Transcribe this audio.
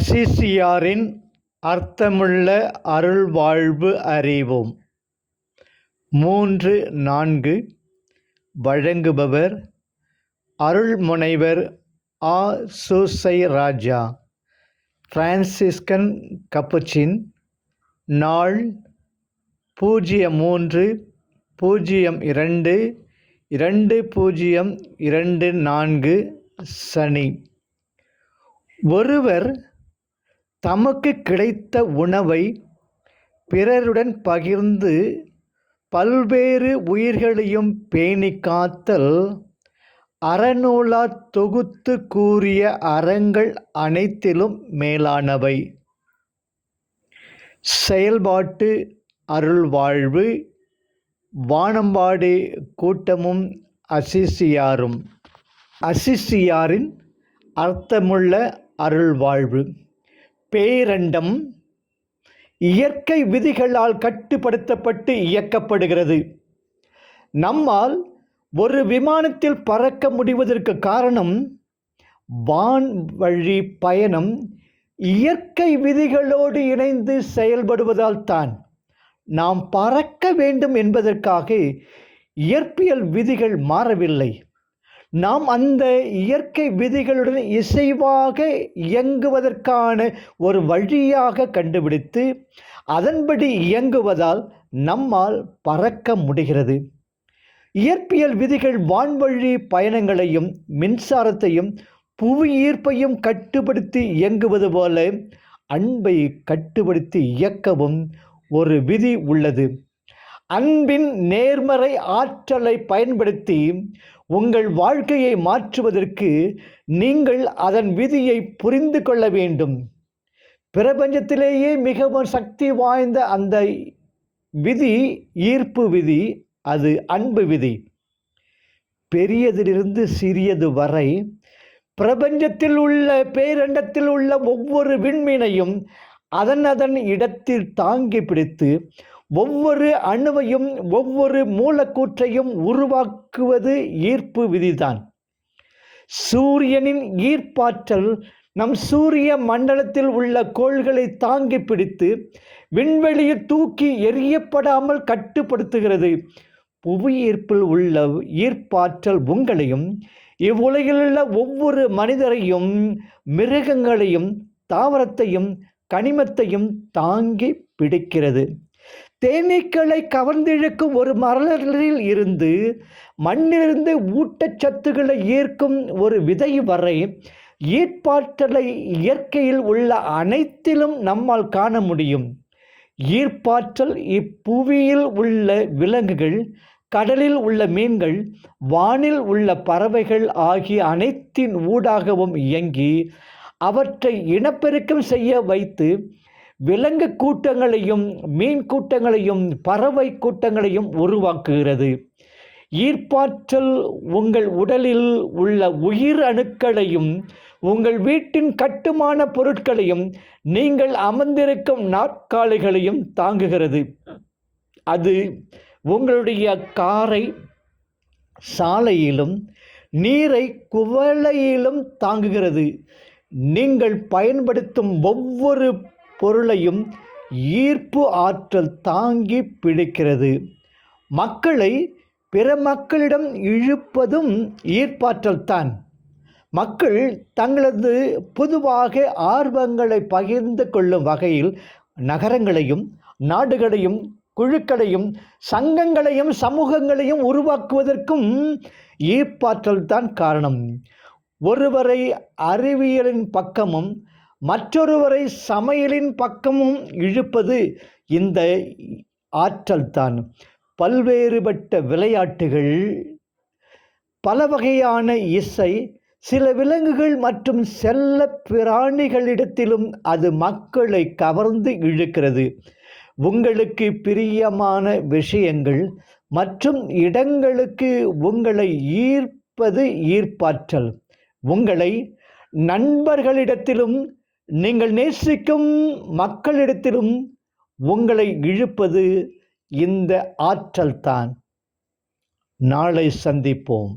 அசிசியாரின் அர்த்தமுள்ள அருள்வாழ்வு அறிவோம். 3-4 வழங்குபவர் அருள்முனைவர் ஆ. சூசை ராஜா, பிரான்சிஸ்கன் கப்புச்சின். நாள் 03-02-2024 சனி. ஒருவர் தமக்கு கிடைத்த உணவை பிறருடன் பகிர்ந்து பல்வேறு உயிர்களையும் பேணி காத்தல் அறநூலார் தொகுத்து கூறிய அறங்கள் அனைத்திலும் மேலானவை. செயல்பாட்டு அருள்வாழ்வு வானம்பாடி கூட்டமும் அசிசியாரும். அசிசியாரின் அர்த்தமுள்ள அருள்வாழ்வு. பேரண்டம் இயற்கை விதிகளால் கட்டுப்படுத்தப்பட்டு இயக்கப்படுகிறது. நம்மால் ஒரு விமானத்தில் பறக்க முடிவதற்கு காரணம் வான்வழி பயணம் இயற்கை விதிகளோடு இணைந்து செயல்படுவதால் தான். நாம் பறக்க வேண்டும் என்பதற்காக இயற்பியல் விதிகள் மாறவில்லை. நாம் அந்த இயற்கை விதிகளுடன் இசைவாக இயங்குவதற்கான ஒரு வழியாக கண்டுபிடித்து அதன்படி இயங்குவதால் நம்மால் பறக்க முடிகிறது. இயற்பியல் விதிகள் வான்வழி பயணங்களையும் மின்சாரத்தையும் புவி ஈர்ப்பையும் கட்டுப்படுத்தி இயங்குவது போல அன்பை கட்டுப்படுத்தி இயக்கவும் ஒரு விதி உள்ளது. அன்பின் நேர்மறை ஆற்றலை பயன்படுத்தி உங்கள் வாழ்க்கையை மாற்றுவதற்கு நீங்கள் அதன் விதியை புரிந்து கொள்ள வேண்டும். பிரபஞ்சத்திலேயே மிகவும் சக்தி வாய்ந்த அந்த விதி ஈர்ப்பு விதி, அது அன்பு விதி. பெரியதிலிருந்து சிறியது வரை பிரபஞ்சத்தில் உள்ள பேரண்டத்தில் உள்ள ஒவ்வொரு விண்மீனையும் அதன் இடத்தில் தாங்கி பிடித்து ஒவ்வொரு அணுவையும் ஒவ்வொரு மூலக்கூற்றையும் உருவாக்குவது ஈர்ப்பு விதிதான். சூரியனின் ஈர்ப்பாற்றல் நம் சூரிய மண்டலத்தில் உள்ள கோள்களை தாங்கி பிடித்து விண்வெளியில் தூக்கி எறியப்படாமல் கட்டுப்படுத்துகிறது. புவி ஈர்ப்பில் உள்ள ஈர்ப்பாற்றல் உங்களையும் இவ்வுலகிலுள்ள ஒவ்வொரு மனிதரையும் மிருகங்களையும் தாவரத்தையும் கனிமத்தையும் தாங்கி பிடிக்கிறது. தேனீக்களை கவர்ந்திழுக்கும் ஒரு மலரில் இருந்து மண்ணிலிருந்து ஊட்டச்சத்துக்களை ஈர்க்கும் ஒரு விதை வரை ஈர்ப்பாற்றலை இயற்கையில் உள்ள அனைத்திலும் நம்மால் காண முடியும். ஈர்ப்பாற்றல் இப்புவியில் உள்ள விலங்குகள், கடலில் உள்ள மீன்கள், வானில் உள்ள பறவைகள் ஆகிய அனைத்தின் ஊடாகவும் இயங்கி அவற்றை இனப்பெருக்கம் செய்ய வைத்து விலங்கு கூட்டங்களையும் மீன் கூட்டங்களையும் பறவை கூட்டங்களையும் உருவாக்குகிறது. ஈர்ப்பாற்றல் உங்கள் உடலில் உள்ள உயிர் அணுக்களையும் உங்கள் வீட்டின் கட்டுமான பொருட்களையும் நீங்கள் அமர்ந்திருக்கும் நாற்காலிகளையும் தாங்குகிறது. அது உங்களுடைய காரை சாலையிலும் நீரை குவளையிலும் தாங்குகிறது. நீங்கள் பயன்படுத்தும் ஒவ்வொரு பொருளையும் ஈர்ப்பு ஆற்றல் தாங்கி பிடிக்கிறது. மக்களை பிற மக்களிடம் இழுப்பதும் ஈர்ப்பாற்றல் தான். மக்கள் தங்களது பொதுவாக ஆர்வங்களை பகிர்ந்து கொள்ளும் வகையில் நகரங்களையும் நாடுகளையும் குழுக்களையும் சங்கங்களையும் சமூகங்களையும் உருவாக்குவதற்கும் ஈர்ப்பாற்றல் தான் காரணம். ஒருவரை அறிவியலின் பக்கமும் மற்றொருவரை சமையலின் பக்கமும் இழுப்பது இந்த ஆற்றல் தான். பல்வேறுபட்ட விளையாட்டுகள், பல வகையான இசை, சில விலங்குகள் மற்றும் செல்ல பிராணிகளிடத்திலும் அது மக்களை கவர்ந்து இழுக்கிறது. உங்களுக்கு பிரியமான விஷயங்கள் மற்றும் இடங்களுக்கு உங்களை ஈர்ப்பது ஈர்ப்பாற்றல். உங்களை நண்பர்களிடத்திலும் நீங்கள் நேசிக்கும் மக்களிடத்திலும் உங்களை இழுப்பது இந்த ஆற்றல் தான். நாளை சந்திப்போம்.